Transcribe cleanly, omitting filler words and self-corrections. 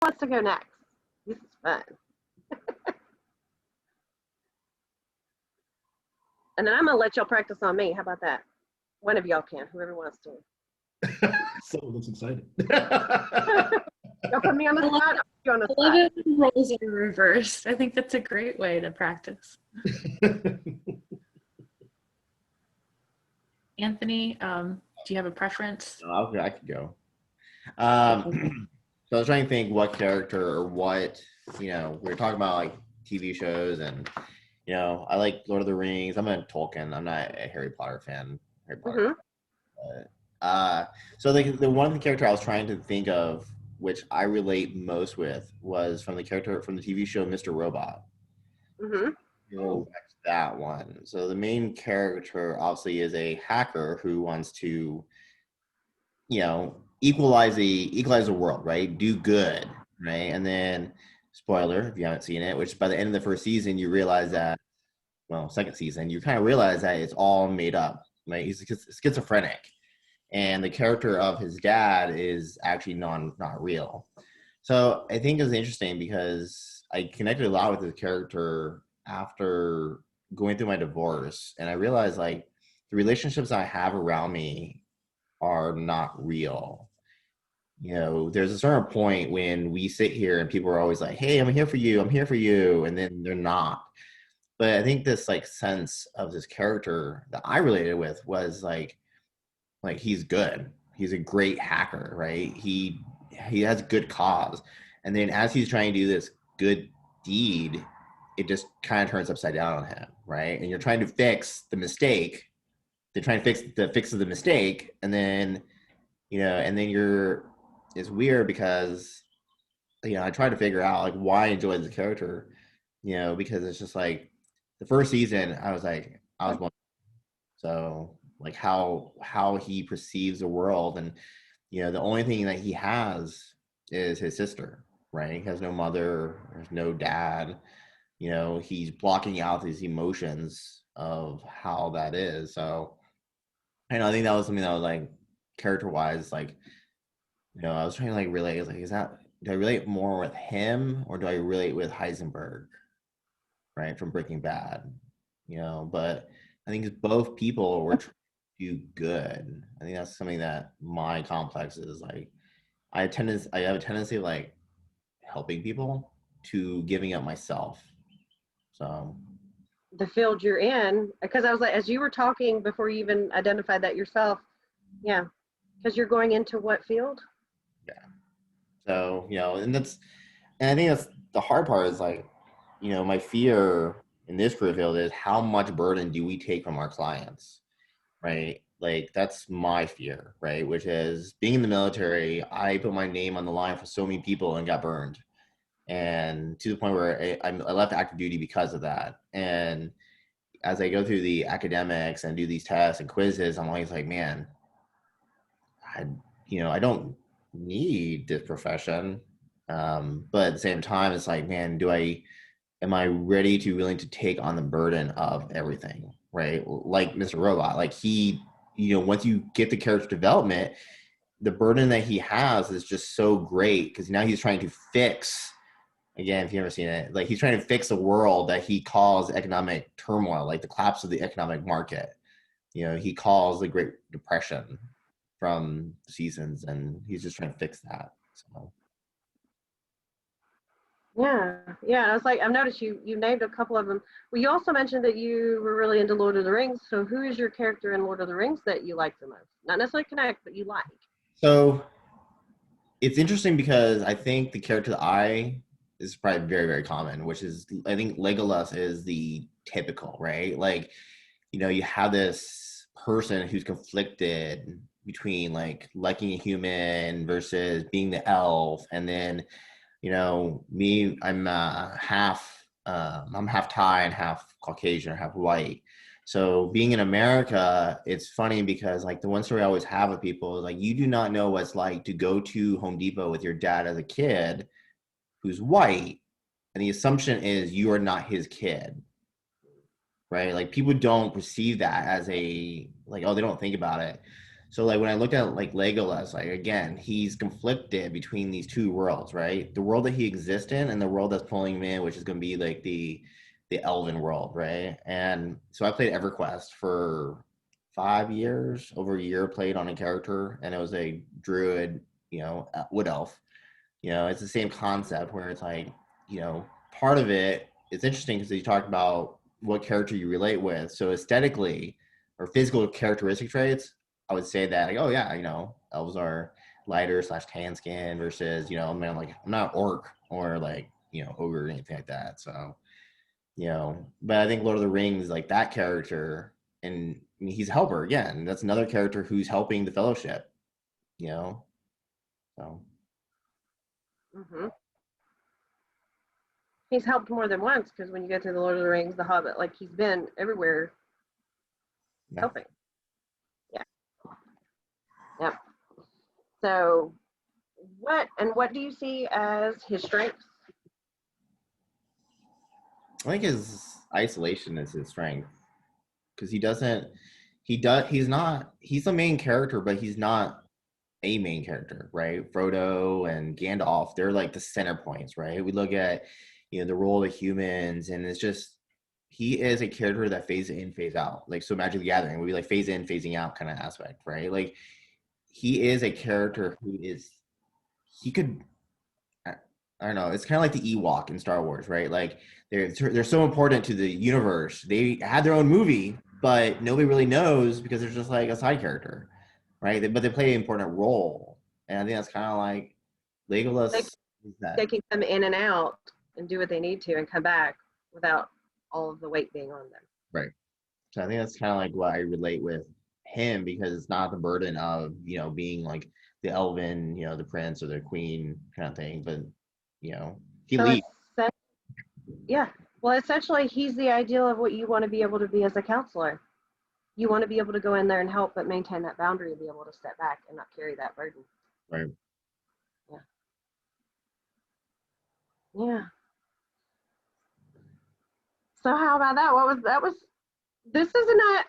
wants to go next? This is fun. And then I'm gonna let y'all practice on me. How about that? One of y'all can, whoever wants to. Someone looks excited. Y'all put me on the spot. I'll put you on the I love spot. it when roles are reversed. I think that's a great way to practice. Anthony, do you have a preference? I could go. So I was trying to think what character or what, we were talking about like TV shows and, I like Lord of the Rings. I'm a Tolkien. I'm not a Harry Potter fan. Harry Potter. So the one of the character I was trying to think of, which I relate most with, was from the character from the TV show Mr. Robot. That one. So the main character obviously is a hacker who wants to, equalize the world, right? Do good, right? And then, spoiler if you haven't seen it, which by the end of the first season you realize that, second season, you kind of realize that it's all made up, right? He's schizophrenic, and the character of his dad is actually not real. So I think it's interesting because I connected a lot with the character after going through my divorce, and I realized like the relationships I have around me are not real. There's a certain point when we sit here and people are always like, hey, I'm here for you, and then they're not. But I think this like sense of this character that I related with was like he's good, he's a great hacker, right? He has a good cause, and then as he's trying to do this good deed, it just kind of turns upside down on him, right? And you're trying to fix the mistake, they're trying to fix the fix of the mistake, and then it's weird because I try to figure out like why I enjoy this character, because it's just like the first season I was one, so like how he perceives the world, and the only thing that he has is his sister, right? He has no mother, there's no dad, he's blocking out these emotions of how that is. So I think that was something that was like character wise, like, I was trying to like relate, like, do I relate more with him or do I relate with Heisenberg, right, from Breaking Bad? But I think it's both people were trying to do good. I think that's something that my complex is like. I have a tendency of like helping people to giving up myself. So The field you're in, because I was like, as you were talking before you even identified that yourself, yeah, because you're going into what field? yeah. So and I think that's the hard part is like, my fear in this career field is how much burden do we take from our clients, right? Like that's my fear, right? Which is being in the military, I put my name on the line for so many people and got burned. And to the point where I left active duty because of that. And as I go through the academics and do these tests and quizzes, I'm always like, man, I don't need this profession. But at the same time, it's like, man, am I ready to willing to take on the burden of everything, right? Like Mr. Robot, like he, once you get the character development, the burden that he has is just so great because now he's trying to fix, again, if you've ever seen it, like he's trying to fix a world that he calls economic turmoil, like the collapse of the economic market. He calls the Great Depression from seasons, and he's just trying to fix that. So Yeah. I was like, I've noticed you named a couple of them. Well, you also mentioned that you were really into Lord of the Rings. So who is your character in Lord of the Rings that you like the most? Not necessarily connect, but you like. So it's interesting because I think the character that I is probably very, very common, which is I think Legolas is the typical, right? Like, you have this person who's conflicted between like liking a human versus being the elf, and then me, I'm half Thai and half Caucasian or half white. So being in America, it's funny because like the one story I always have with people is like, you do not know what it's like to go to Home Depot with your dad as a kid who's white. And the assumption is you are not his kid, right? Like people don't perceive that as a, like, oh, they don't think about it. So like when I look at like Legolas, like again, he's conflicted between these two worlds, right? The world that he exists in and the world that's pulling him in, which is going to be like the elven world, right? And so I played EverQuest for 5 years, over a year played on a character, and it was a druid, wood elf. It's the same concept where it's like, part of it, it's interesting because you talked about what character you relate with. So aesthetically or physical characteristic traits, I would say that like, oh yeah, elves are lighter slash tan skin versus, man, like I'm not orc or like, ogre or anything like that. So, but I think Lord of the Rings, like that character, and I mean, he's a helper again. That's another character who's helping the fellowship, so. Hmm. He's helped more than once because when you get to the Lord of the Rings, the Hobbit, like he's been everywhere Yeah. helping. Yeah. Yep. So what do you see as his strengths? I think his isolation is his strength because he's the main character, but he's not a main character, right? Frodo and Gandalf, they're like the center points, right? We look at, the role of humans, and it's just, he is a character that phase in, phase out. Like, so Magic the Gathering would be like phase in, phasing out kind of aspect, right? Like, he is a character he could, I don't know. It's kind of like the Ewok in Star Wars, right? Like they're so important to the universe. They had their own movie, but nobody really knows because they're just like a side character, right? But they play an important role, and I think that's kind of like They Legolas. Is they that can come in and out and do what they need to and come back without all of the weight being on them. right? So I think that's kind of like what I relate with him because it's not the burden of being like the elven, the prince or the queen kind of thing, but he So leads. it's yeah. Well, essentially, he's the ideal of what you want to be able to be as a counselor. You want to be able to go in there and help, but maintain that boundary and be able to step back and not carry that burden. Right. Yeah. Yeah. So how about that? What was that? Was this isn't a